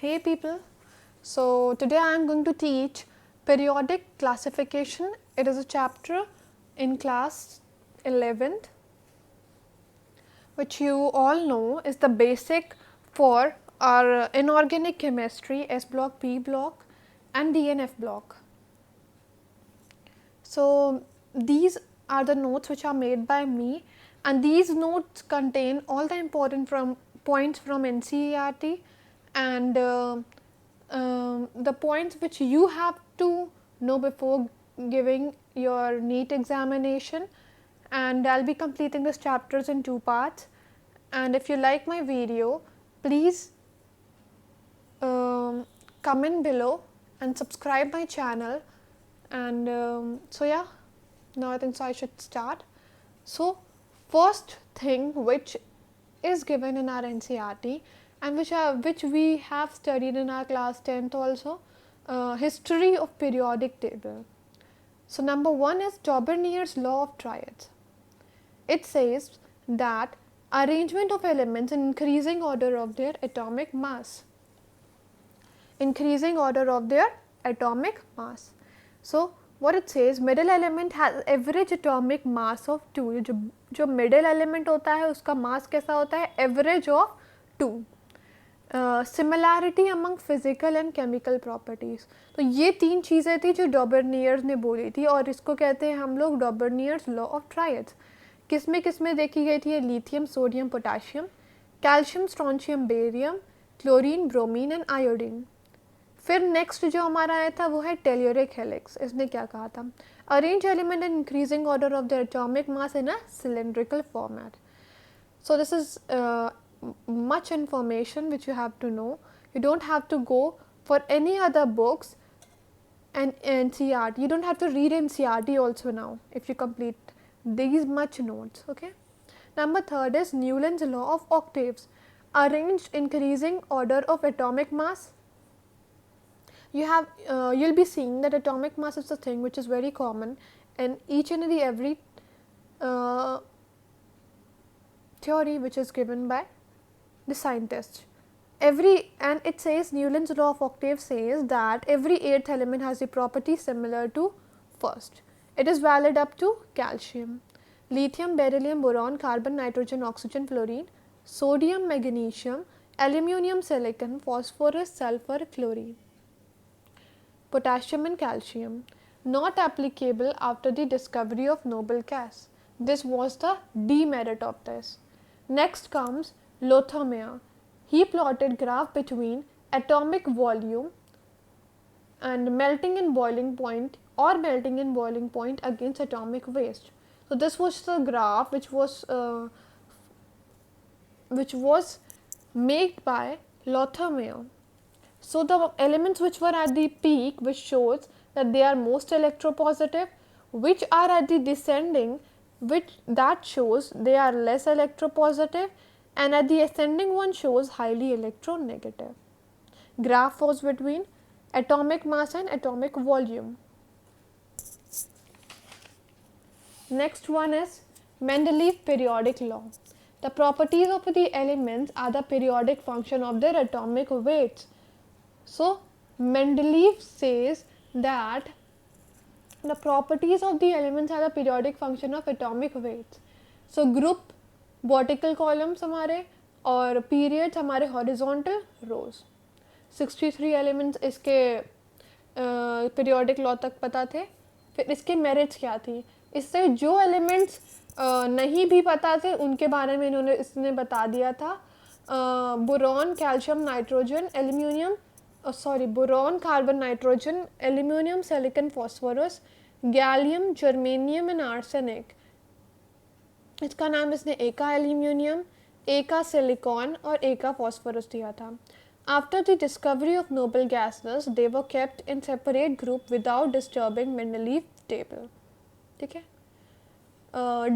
Hey people, so today I am going to teach periodic classification. It is a chapter in class 11th, which you all know is the basic for our inorganic chemistry S block, P block and DNF block. So these are the notes which are made by me, and these notes contain all the important points from NCERT and the points which you have to know before giving your NEET examination. And I'll be completing this chapters in 2 parts. And if you like my video, please comment below and subscribe my channel. And so yeah, now I think so I should start. So first thing which is given in our NCERT and which we have studied in our class 10th also, history of periodic table. So number 1 is Taubernier's law of triads. It says that arrangement of elements in increasing order of their atomic mass. Increasing order of their atomic mass. So what it says, middle element has average atomic mass of 2. जो middle element होता है उसका mass कैसा होता है, average of 2. Similarity among physical and chemical properties. तो ये 3 चीज़ें थी जो डॉबर्नियर्स ने बोली थी और इसको कहते हैं हम लोग डॉबर्नियर्स लॉ ऑफ ट्रायड्स. किसमें देखी गई थी ये, lithium, sodium, potassium, calcium, strontium, barium, chlorine, bromine and iodine. फिर नेक्स्ट जो हमारा आया था वो है टेल्यूरिक हेलिक्स. इसने क्या कहा था, arrange element in increasing order of the atomic mass in a cylindrical format. So this is much information which you have to know. You don't have to go for any other books and NCERT. You don't have to read NCERT also now if you complete these much notes. Okay. Number 3 is Newland's law of octaves. Arranged increasing order of atomic mass. You'll be seeing that atomic mass is a thing which is very common in each and every theory which is given by the scientists. And it says Newland's law of octave says that every 8th element has the property similar to first. It is valid up to calcium, lithium, beryllium, boron, carbon, nitrogen, oxygen, fluorine, sodium, magnesium, aluminium, silicon, phosphorus, sulfur, chlorine, potassium and calcium. Not applicable after the discovery of noble gas. This was the demerit of this. Next comes Lothamer. He plotted graph between atomic volume and melting and boiling point against atomic waste. So this was the graph which was made by Lothamer. So the elements which were at the peak, which shows that they are most electropositive, which are at the descending, which that shows they are less electropositive, and at the ascending one shows highly electronegative. Graph was between atomic mass and atomic volume. Next one is Mendeleev periodic law. The properties of the elements are the periodic function of their atomic weights. So Mendeleev says that the properties of the elements are the periodic function of atomic weights. So group vertical columns हमारे और periods हमारे horizontal rows. 63 elements इसके periodic law तक पता थे. फिर इसके merits क्या थी, इससे जो elements नहीं भी पता थे उनके बारे में इसने बता दिया था. Boron, calcium, nitrogen, aluminium, boron, carbon, nitrogen, aluminium, silicon, phosphorus, gallium, germanium and arsenic. इसका नाम इसने एका एल्यूमिनियम, एका सिलिकॉन और एका फास्फोरस दिया था. After the discovery of noble gases they were kept in separate group without disturbing Mendeleev table. ठीक है.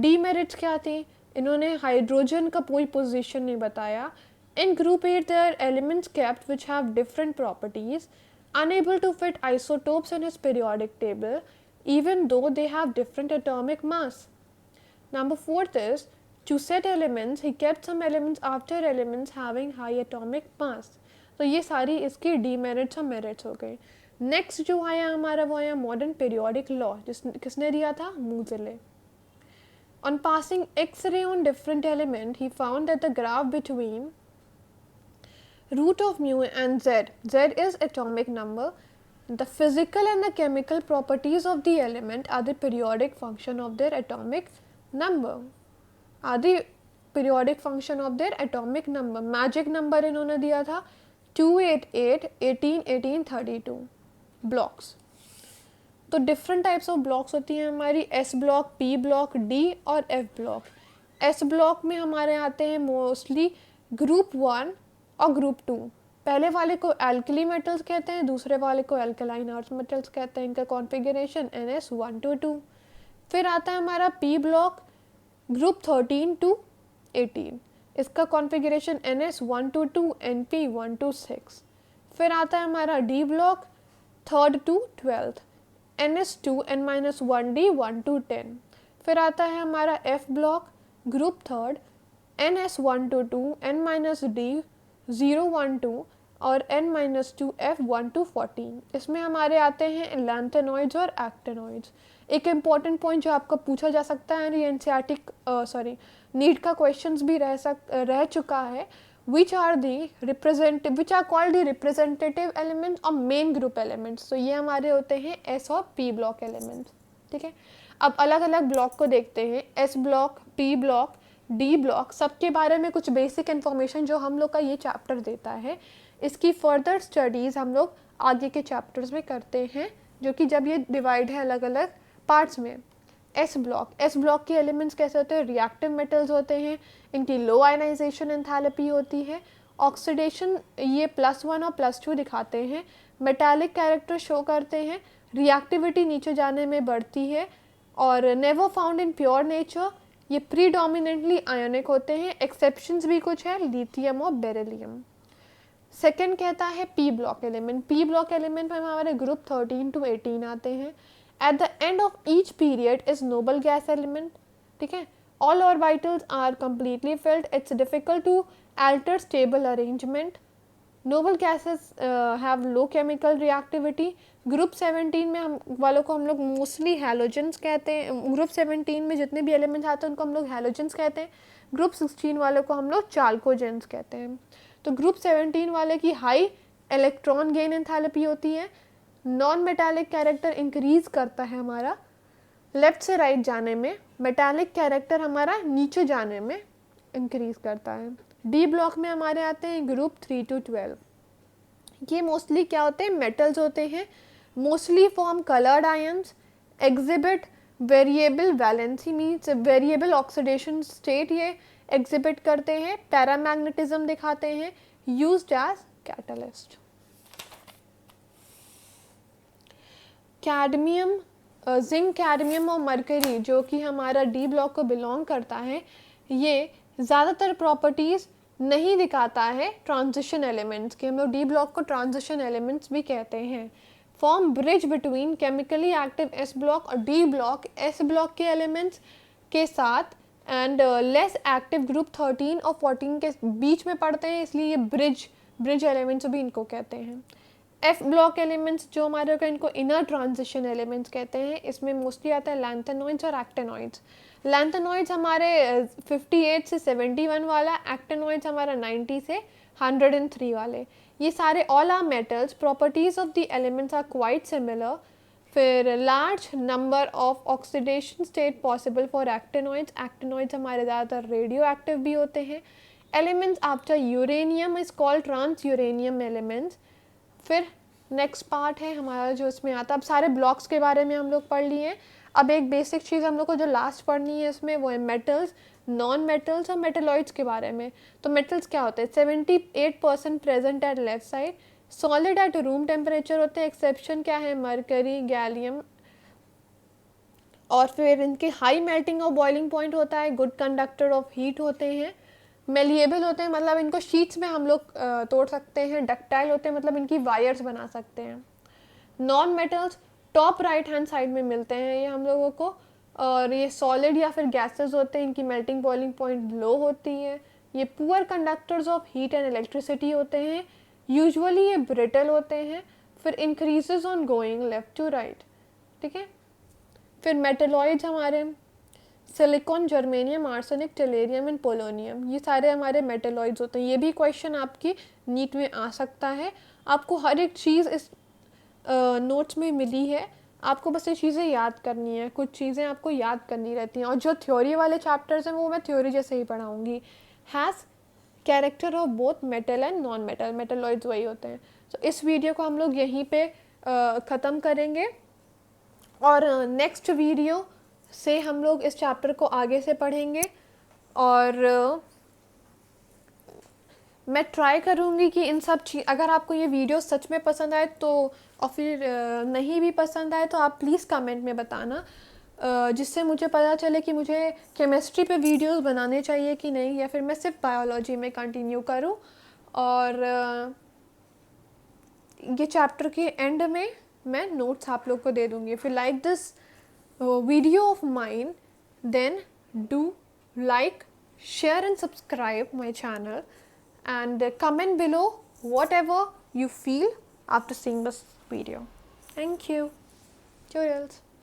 डीमेरिट्स क्या थी, इन्होंने हाइड्रोजन का कोई पोजीशन नहीं बताया. In group 8 there are elements kept which have different properties, unable to fit isotopes in his periodic table even though they have different atomic mass. Number 4 is to set elements, he kept some elements after elements having high atomic mass. तो ये सारी इसकी demerits और merits हो गए। Next जो आया हमारा वो आया मॉडर्न पीरियोडिक लॉ, किसने दिया था? मोज़ेले। On passing X-ray on different element, he found that the graph between root of mu and z is atomic number. The physical and the chemical properties of the element are the periodic function of their atomic number. Are the periodic function of their atomic number. Magic number इन्होंने दिया था 288, 18, 18, 32 blocks. तो different types of blocks होती हैं हमारी, S block, P block, D और F block. S block में हमारे आते हैं मोस्टली ग्रुप 1 और ग्रुप 2। पहले वाले को एल्कली मेटल्स कहते हैं, दूसरे वाले को एल्कलाइन अर्थ मेटल्स कहते हैं। इनका कॉन्फ़िगरेशन NS122। फिर आता है हमारा पी ब्लॉक, ग्रुप 13 to 18, इसका कॉन्फ़िगरेशन NS122, NP126। फिर आता है हमारा D block, 3rd to 12th, NS2, N-1D, 1 to 10। फिर आता है हमारा F block, group 3rd, NS122, N-D, 0, 1, 2 और N-2, F, 1 to 14। इसमें हमारे आते हैं लैंथेनॉइड्स और एक्टेनॉइड्स। एक इम्पॉर्टेंट पॉइंट जो आपका पूछा जा सकता है, एनसीईआरटी नीट का क्वेश्चंस भी रह चुका है, which are called the representative elements और main group elements। तो ये हमारे होते हैं S और P ब्लॉक एलिमेंट्स। ठीक है, अब अलग अलग ब्लॉक को देखते हैं। S block, P block, D block, सबके बारे में कुछ बेसिक इन्फॉर्मेशन जो हम लोग का ये चैप्टर देता है। इसकी फर्दर स्टडीज़ हम लोग आगे के चैप्टर्स में करते हैं, जो कि जब ये डिवाइड है अलग अलग पार्ट्स में। एस ब्लॉक के एलिमेंट्स कैसे होते हैं? रिएक्टिव मेटल्स होते हैं, इनकी लो आयनाइजेशन एंथैल्पी होती है, ऑक्सीडेशन ये +1 और +2 दिखाते हैं, मेटालिक कैरेक्टर शो करते हैं, रिएक्टिविटी नीचे जाने में बढ़ती है और never found in pure nature, ये प्रीडोमिनेंटली आयोनिक होते हैं। एक्सेप्शंस भी कुछ है, लिथियम और बेरिलियम। सेकेंड कहता है P block element. P block element में हमारे ग्रुप 13 to 18 आते हैं। At the end of each period is noble gas element। ठीक है, all orbitals are completely filled, it's difficult to alter stable arrangement, noble gases have low chemical reactivity। Group 17 में हम वालों को हम लोग मोस्टली हैलोजेंस कहते हैं। ग्रुप 17 में जितने भी एलिमेंट्स आते हैं उनको हम लोग हैलोजेंस कहते हैं। ग्रुप 16 वालों को हम लोग चाल्कोजेंस कहते हैं। तो ग्रुप 17 वाले की हाई इलेक्ट्रॉन गेन एंथैल्पी होती है, नॉन मेटालिक कैरेक्टर इंक्रीज करता है हमारा लेफ्ट से राइट जाने में, मेटालिक कैरेक्टर हमारा नीचे जाने में इंक्रीज करता है। डी ब्लॉक में हमारे आते हैं ग्रुप 3 to 12। ये मोस्टली क्या होते हैं? मेटल्स होते हैं, mostly form coloured ions, exhibit variable valency means variable oxidation state ये एग्जिबिट करते हैं, पैरामैग्नेटिज्म दिखाते हैं, used as catalyst. Cadmium, zinc, cadmium और मरकरी जो कि हमारा डी ब्लॉक को बिलोंग करता है, ये ज़्यादातर प्रॉपर्टीज़ नहीं दिखाता है ट्रांजिशन एलिमेंट्स के। हम लोग डी ब्लॉक को ट्रांजिशन एलिमेंट्स भी कहते हैं। Form bridge between chemically active S block और डी ब्लॉक एस ब्लॉक के एलिमेंट्स के साथ एंड लेस एक्टिव ग्रुप 13 और 14 के बीच में पड़ते हैं, इसलिए ये ब्रिज एलिमेंट्स भी इनको कहते हैं। एफ ब्लॉक एलिमेंट्स जो हमारे होगा इनको इनर ट्रांजिशन एलिमेंट्स कहते हैं। इसमें मोस्टली आता है लैंथेनॉइड्स और एक्टेनॉइड्स। लैंथेनॉइड्स हमारे 58 से 71 वाला, एक्टेनॉइड्स हमारा 90 से 103 वाले। ये सारे all are metals, properties of the elements are quite similar. फिर large number of oxidation state possible for actinoids. Actinoids हमारे ज़्यादातर रेडियो एक्टिव भी होते हैं। Elements after uranium is called transuranium elements. फिर नेक्स्ट पार्ट है हमारा जो इसमें आता है, अब सारे ब्लॉक्स के बारे में हम लोग पढ़ लिए हैं। अब एक बेसिक चीज़ हम लोग को जो लास्ट पढ़नी है इसमें वो है मेटल्स, नॉन मेटल्स और मेटलॉइड्स के बारे में। तो मेटल्स क्या होते हैं? 78% present at left side, solid at room temperature होते हैं। एक्सेप्शन क्या है? Mercury, gallium. और फिर इनके हाई मेल्टिंग और बॉइलिंग पॉइंट होता है, गुड कंडक्टर ऑफ हीट होते हैं, मेलिएबल होते हैं मतलब इनको शीट्स में हम लोग तोड़ सकते हैं, डक्टाइल होते हैं मतलब इनकी वायर्स बना सकते हैं। Non metals top right hand side में मिलते हैं ये हम लोगों को, और ये सॉलिड या फिर गैसेस होते हैं, इनकी मेल्टिंग बॉइलिंग पॉइंट लो होती है। ये poor conductors of heat and electricity होते हैं, यूजुअली ये ब्रिटल होते हैं, फिर increases on going left to right, ठीक है। फिर मेटलॉइड्स हमारे silicon, germanium, arsenic, tellurium and polonium, ये सारे हमारे मेटलॉइड्स होते हैं। ये भी क्वेश्चन आपकी नीट में आ सकता है। आपको हर एक चीज़ इस नोट्स में मिली है, आपको बस ये चीज़ें याद करनी है, कुछ चीज़ें आपको याद करनी रहती हैं। और जो थ्योरी वाले चैप्टर्स हैं वो मैं थ्योरी जैसे ही पढ़ाऊँगी। Has character of both metal and non metal, metalloids वही होते हैं। तो इस वीडियो को हम लोग यहीं पे ख़त्म करेंगे, और नेक्स्ट वीडियो से हम लोग इस चैप्टर को आगे से पढ़ेंगे। और मैं ट्राई करूँगी कि इन सब चीज़, अगर आपको ये वीडियो सच में पसंद आए तो, और फिर नहीं भी पसंद आए तो आप प्लीज़ कमेंट में बताना, जिससे मुझे पता चले कि मुझे केमिस्ट्री पे वीडियोस बनाने चाहिए कि नहीं, या फिर मैं सिर्फ बायोलॉजी में कंटिन्यू करूँ। और ये चैप्टर के एंड में मैं नोट्स आप लोग को दे दूँगी। If you like this video of mine, then do like, share and subscribe my channel, and comment below whatever you feel after seeing this video. Thank you. Tutorials.